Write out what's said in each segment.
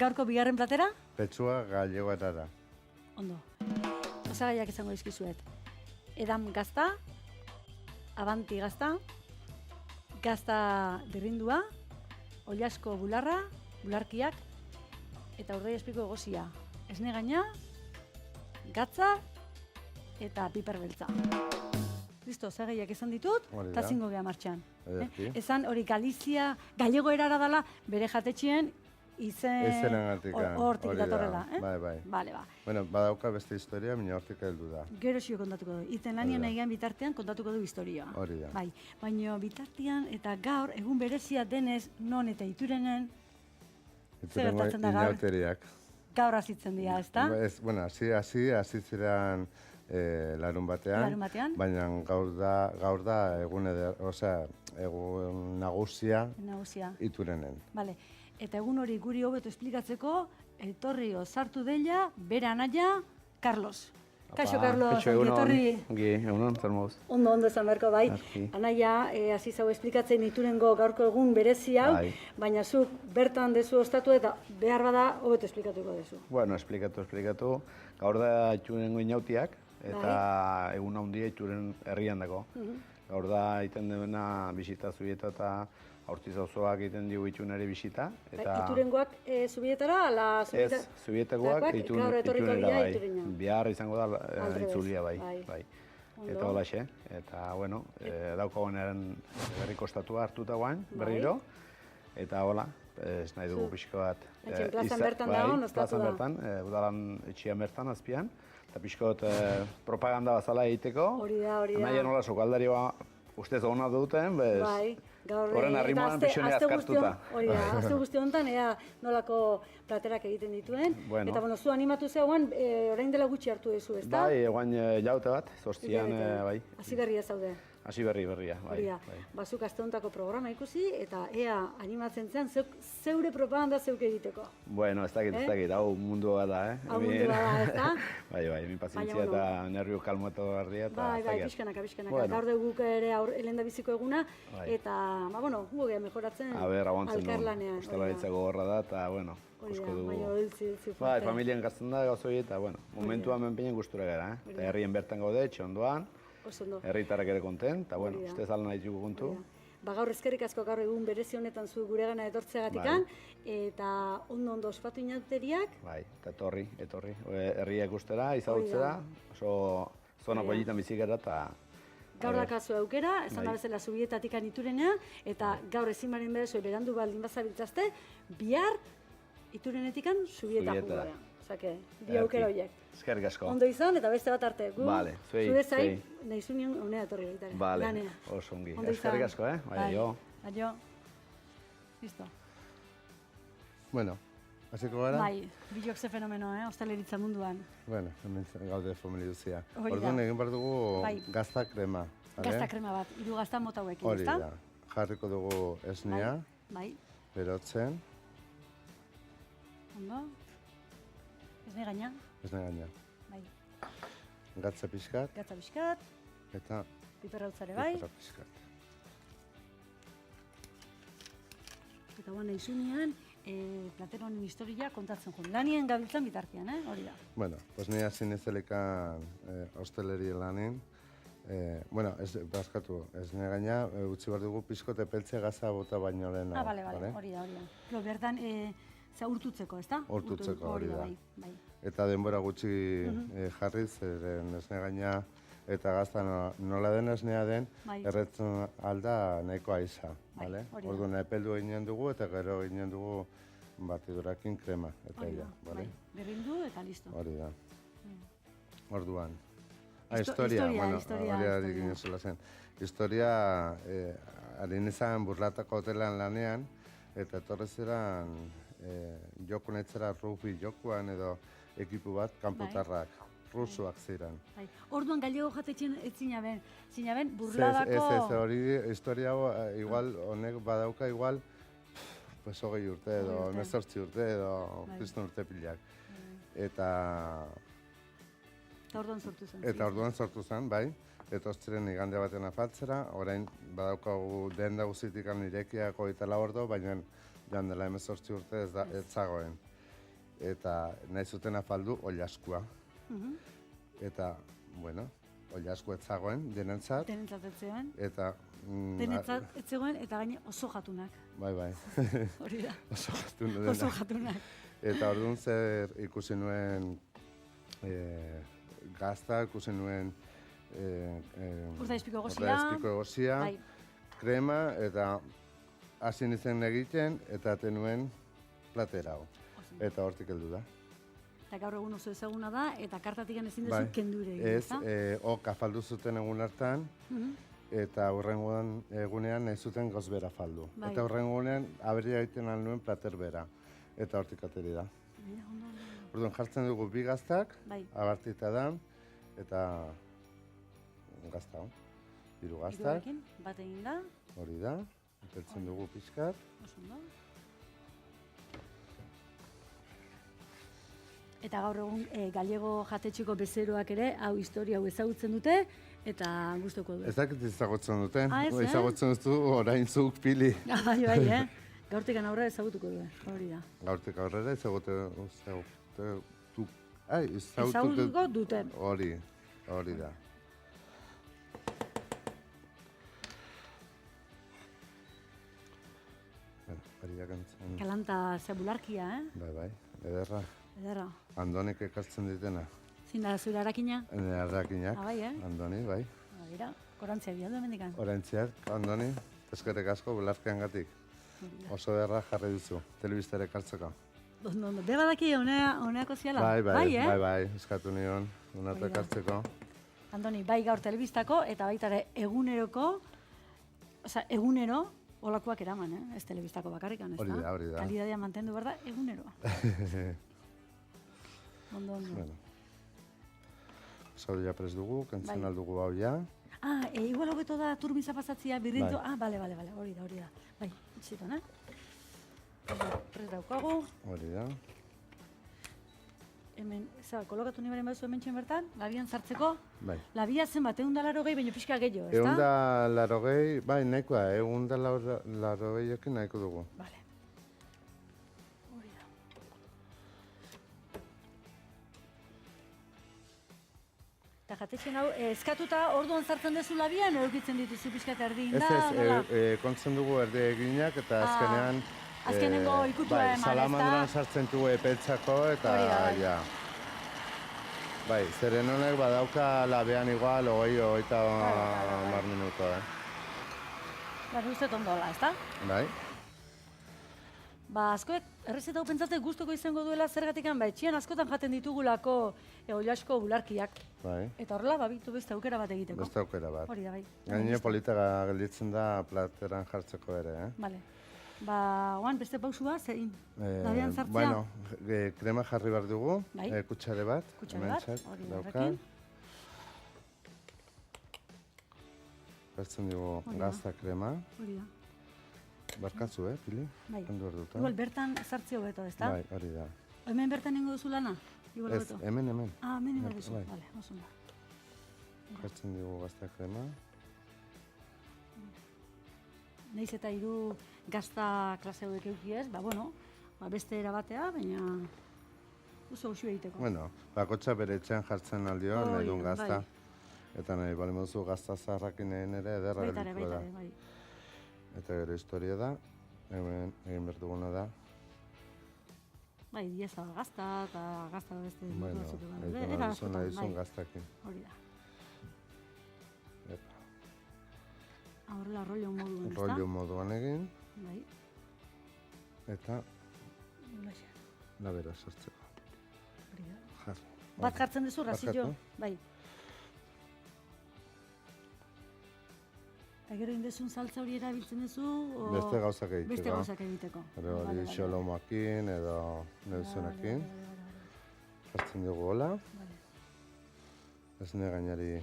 Gaurko bigarren platera? Petsua gallegoetara. Ondo. Osagaiak izango dizkizuet. Edam gazta, abanti gazta, gazta dirrindua, oilasko bularra, bularkiak, eta urdei espiko gozia. Esne gaina, gatza eta piper beltza. Listo, osagaiak esan ditut, eta zingo geha martxan. Esan hori Galizia, gallego erara dela, bere jatetxien, hortik datorrela. Bai. Bale, ba. Bueno, badauka beste historia, mina hortik heldu da. Gero xio kontatuko du. Iten lanien nahian bitartean kontatuko du historioa. Hori da. Bai, baina bitartean eta gaur, egun berezia denez, non eta iturenen, zer gertatzen da gaur? Inauteriak. Gaur azitzen dira, ezta? Bueno, hasi ziren larun batean, baina gaur da egun nagusia iturenen. Bale, eta egun hori guri hobeto esplikatzeko, etorrio sartu dela, bera anaia, Carlos. Kaixo, Carlos, etorri. Egunon, zer moz. Ondo esan beharko, bai. Anaia, hasi zau esplikatzen iturengo gaurko egun berezi hau, baina zuk bertan dezu ostatu eta behar bada hobeto esplikatuko dezu. Bueno, esplikatu. Gaur da itxurengo inautiak, eta egun handia itxuren herrian dago. Gaur da iten dena bisita Zubieta eta Aurtiz auzoak egiten digu itxunari bisita. Iturengoak Zubietara, ala Zubieta? Ez, Zubietakoak itxunera bai. Bihar izango da itzulia bai. Eta holaxe. Eta, bueno, daukagoenaren berriko estatua hartuta guain, berriro. Eta hola, ez nahi dugu pixko bat. Plazan bertan dago, ostatu da? Plazan bertan, udalan etxian bertan azpian. Eta pixko propaganda bazala egiteko. Hori da. Nahi nola sokaldarioa ustez ona duten, bez... Horren arrimoan pixone azkartuta. Hori da, azte guzti honetan, ea nolako platerak egiten dituen. Eta, bueno, zu animatu zeuan, orain dela gutxi hartu duzu, ezta? Bai, eguain jaute bat, zortzian, bai. Hasi berria zaude. Hasi berria, bai. Bazuk azte honetako programa ikusi, eta ea animatzen zen, zeure propaganda zeuk egiteko. Bueno, ez dakit, hau mundua da, Hau mundua da, ezta? Bai, min pazientzia eta nervio kalmatu garria. Bai, pixkanaka. Gaur duguk ere lehen da biziko eguna, eta, bueno, guge mejoratzen alkarlanean. Ostalaritza gogorra da, eta, bueno, kosko dugu. Bai, familian gazten da gauzoi, eta, bueno, momentuan menpeinen gustura gara, eta herrien bertan gaude, etxe ondoan. Herritarrak ere kontent, eta, bueno, ustez alna ditugu kontu. Gaur eskerrik asko gaur egun berezi honetan zu gure gana etortzeagatikan, eta ondo ospatu inauteriak. Bai, eta etorri. Herriak ustera, izagutzera, oso zona politan bizikera, eta... Gaur dakazu aukera, esan da bezala Zubietatik iturenea, eta gaur ezin baren berezu berandu baldin bazabiltzazte, bihar iturenetikan Zubieta jugara. Osake, bi aukera horiek. Eskerrik asko. Ondo izan, eta beste bat arte. Zure zain, nahi zunion honea etorri gaitare. Bale, oso ongi. Eskerrik asko, Aio. Listo. Bueno, hasiko gara? Bai, bilok ze fenomeno, hostaleritza munduan. Bueno, hemen gaude familiuzia. Orduan egin behar dugu gazta krema. Gazta krema bat, 3 gazta mota hauekin, ezta? Hori da. Jarriko dugu esnea, berotzen. Ondo. Esne gaina. Bai. Gatza pixkat. Eta piperrautzare bai. Piperra pixkat. Eta guan nahi zunean, platero honen historia kontatzen joan. Lanien gabiltzan bitartean, hori da. Bueno, pues nire hasi nezelekan hosteleria lanin. Bueno, ez nire gaina, utzi behar dugu pixko tepeltze gaza bota baino lehen. Bale, hori da. Bertan, urtutzeko, ez da? Urtutzeko, hori da. Eta denbora gutxi jarriz, esne gaina eta gazta nola den esnea den, erretzen alda nahikoa iza. Orduan, epeldu ginen dugu eta gero ginen dugu batidurakin krema. Berrindu eta listo. Hori da. Orduan. Historia, hori ginen zela zen. Historia, harin izan burlatako hotelan lanean, eta etorrez eran joko netzera rugby jokuan edo ekipu bat, kanpotarrak, rusuak ziren. Orduan gallego jatetxen ez zinaben burladako... Ez, hori historia igual, honek badauka igual, pues 20 urte edo, 18 urte edo, 15 urte pilak. Eta orduan sortu zen. Eta orduan sortu zen, bai. Eta ostziren igande baten afaltzera, orain badaukagu den da guzitik irekiako 24 ordu, baina joan dela 18 urte ez zagoen. eta nahi zuten afaldu oilaskua. Eta, bueno, oilaskua ez zagoen, denentzat. Denentzat ez zegoen. Eta... Denentzat ez zegoen, eta gaine oso jatunak. Bai. Hori da. Oso jatunak. Oso jatunak. Eta orduan zer ikusi nuen gazta, ikusi nuen Urdaizpiko egozia, krema, eta hasi nintzen egiten, eta tenuen platera hau. Eta hortik heldu da. Eta gaur egun oso ezaguna da, eta kartatik ezin duzu kendu ere. Ez, afaldu zuten egun hartan, eta hurrengoan egunean nahi zuten gozbera faldu. Eta hurrengoan aberia egiten alnuen plater bera. Eta hortik ateri da. Orduan jartzen dugu bi gaztak, abartita da, eta gazta, hiru gaztak. Bat egin da. Hori da, epeltzen dugu pixkat. Eta gaur egun galego jatetxeko bezeroak ere, hau historia hau ezagutzen dute, eta gustuko du. Ez dakit ezagutzen duten, ezagutzen duzu orain zuk pili. Bai, gaurtik aurrera ezagutuko du, hori da. Gaurtik aurrera ezagutuko dute. Hori da. Kalanta zebularkia, Bai, ederra. Ederra. Andonik ekartzen ditena. Zin da zure harakina? Harakinak, Andoni, bai. Bai, korantziak bialdu emendikan. Korantziak, Andoni, eskerrik asko bularkean gatik. Oso ederra jarri duzu, telebiztara ekartzeko. Ondo, beba daki honeako ziala? Bai, eskatu nion, honatu ekartzeko. Andoni, bai gaur telebistako eta baitare eguneroko, egunero, olakoak eraman, ez telebistako bakarrikan, ez da? Hori da. Kalidadea mantendu behar da, egunero. Ondo. Zaudila prest dugu, kentzen aldugu hau ja. Igual hobeto da turmiza pasatzia, birrindu. Bale, hori da. Bai, itxiton, Prest daukagu. Hori da. Hemen, kolokatu nibaren baduzu hemen txen bertan, labian sartzeko. Bai. Labia zenbat, 180, baina pixka gehiago, ez da? 180, bai, nahikoa, 180 nahiko dugu. Bale. Hori da. Eta jatetxen hau, eskatuta orduan sartzen dezu labian, edukitzen dituzu pixka eta erdi inda? Ez, kontzen dugu erdi eginak, eta azkenean... Azkenengo ikutua eman, ez da? Salamandran sartzen dugu epeltzako, eta ja. Bai, zeren honek badauka labean igual, 20-30 minuto, Nik uste tondola, ez da? Bai. Askoek, errezeta hau pentsate guztoko izango duela zergatikan, etxian askotan jaten ditugulako oilasko bularkiak. Bai. Eta horrela, babitu beste aukera bat egiteko. Beste aukera bat. Hori da, bai. Gaine politaga gelditzen da plateran jartzeko ere, Bale. Oan, beste pausua, zein? Labian sartzea? Bueno, krema jarri behar dugu, kutsare bat. Kutsare bat, hori horrekin. Bertzen dugu gazta krema. Hori da. Barkatzu, Pili? Bai. Igual bertan sartzea hobeto, ez da? Bai, hori da. Hemen bertan ingo duzu lana? Ez, hemen. Hemen ingo duzu, bale, oso da. Bertzen dugu gazta krema. Naiz eta hiru gazta klase hauek eukiez, beste erabatea, baina oso usio egiteko. Bueno, bakotxa bere etxean jartzen aldio, nahi duen gazta. Eta nahi bali moduzu gazta zaharrakin ere ederra gelituko da. Bai. Eta gero historia da, hemen egin behar duguna da. Bai, dieza gazta eta gazta beste. Bueno, nahi duzun gaztakin. Hori da. Horrela, rollo moduan, ez da? Rollo moduan egin. Bai. Eta labera sortzeko. Hori da. Bat jartzen duzu, razillo? Bai. Eta gero indezun saltza hori erabiltzen duzu? Beste gauzak egiteko. Beste gauzak egiteko. Hori xolomoakin edo neuzonakin. Jartzen dugu hola. Ez ne gainari...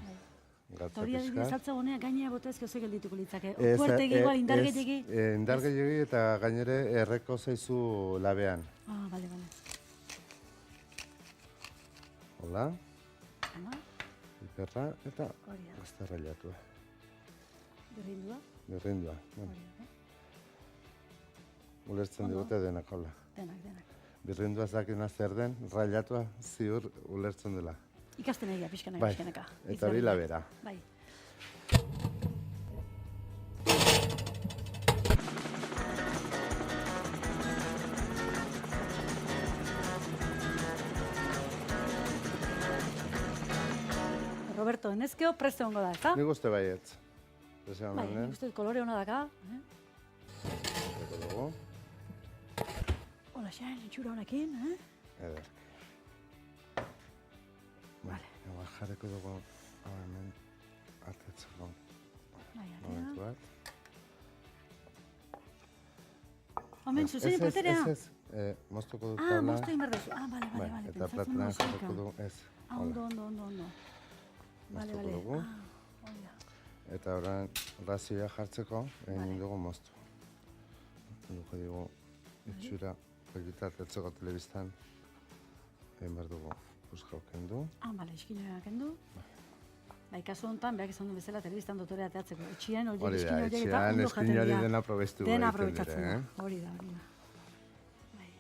Hori adibidez saltza honeak gainea botezke oso geldituko litzake. Fuertegi igual, indargehiegi? Indargehiegi eta gainere erreko zaizu labean. Bale. Hola. Iperra eta gazta railatua. Berrindua? Berrindua. Ulertzen digute denak, hola. Denak. birrindua zakina zer den, railatua ziur ulertzen dela. Ikasten egia, pixkanaka. Eta bila bera. Bai. Roberto, enezkeo preste hongo da, eta? Nik uste baietz. Bai, nik uste kolore hona daka. Eko dugu. Hola, xain, itxura honekin, Ederki. Vale. Eba, jarriko dugu, hemen, atetzeko. Bai, Momentu bat. Omen, zuzen platerea? Ez, moztuko dut tabla. Moztu inberdezu. Bale. Eta plateran jarriko dugu, ez. Ondo. Moztuko dugu. Eta orain razioa jartzeko, egin dugu moztu. Dugu dugu itxura, egitatetzeko telebistan, egin behar dugu puskau kendu. Bale, iskinoa kendu. Bai, kasu honetan, behar izan du bezala telebistan dotorea teatzeko. Etxian, hori da, etxian eskin hori dena probestu dena egiten dire, Hori da. Bai.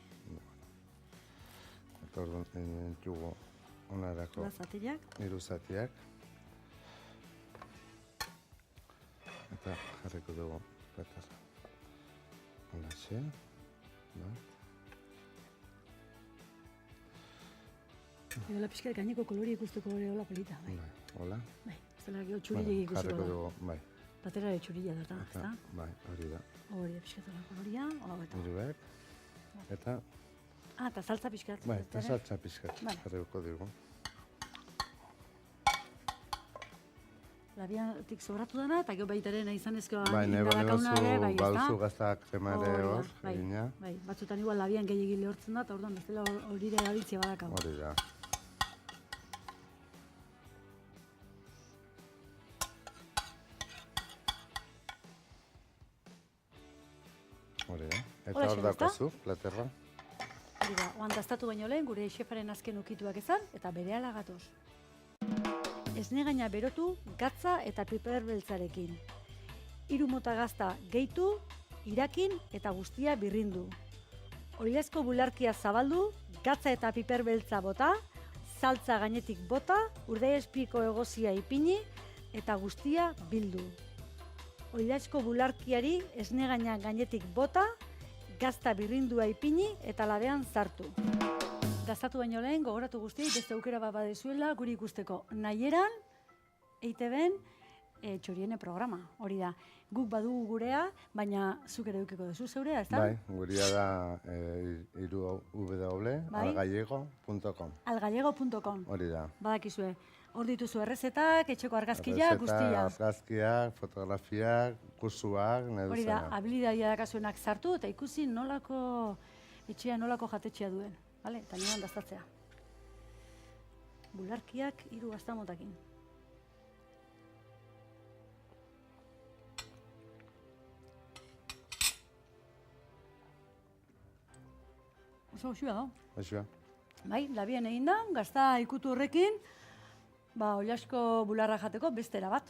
Eta orduan, entzugu onarako hiru zatiak. Eta jarriko dugu platerra. Holaxe. Edola pixka gaineko kolori ikusteko hori hola polita, bai. Hola. Bai, ez dela gero txuririk ikusiko da. Jarriko dugu, bai. Platera de txurila da, ezta? Bai, hori da. Hori da pixka dela koloria, hola beta. Hiruek. Eta... Eta saltza pixkat. Bai, eta saltza pixkat jarriko dugu. Labiatik sobratu dena, eta gero baitaren izan ezko indalakauna ere, bai, ezta? Baduzu gaztak kremare hor, egina. Bai, batzutan igual labian gehiagin lehortzen da, eta orduan bestela hori ere gabiltzia badakago. Hori da. Hori da. Eta hor dakazu, platerra. Hori da, oan daztatu baino lehen, gure xefaren azken ukituak ezan, eta berehala gatoz. Esne gaina berotu, gatza eta piper beltzarekin. 3 mota gazta gehitu, irakin eta guztia birrindu. Oilazko bularkia zabaldu, gatza eta piper beltza bota, saltza gainetik bota, urdaiazpiko egozia ipini eta guztia bildu. Oilazko bularkiari esne gaina gainetik bota, gazta birrindua ipini eta labean sartu. Daztatu baino lehen, gogoratu guztiei, beste aukera bat badezuela, guri ikusteko nahieran, EITB-en txoriene programa, hori da. Guk badugu gurea, baina zuk ere dukiko duzu zeurea, ez da? Bai, gurea da algallego.com. Algallego.com. Hori da. Badakizue, hor dituzu errezetak, etxeko argazkiak, guztia. Argazkiak, fotografiak, kursuak, nahi duzena. Hori da, habilidadia dakazuenak sartu eta ikusi nolako etxea, nolako jatetxea duen. Bale, eta nirean daztatzea. Bularkiak 3 gaztamotakin. Oso goxua da. Goxua. Bai, labien egin da, gazta ikutu horrekin, oilasko bularra jateko beste era bat.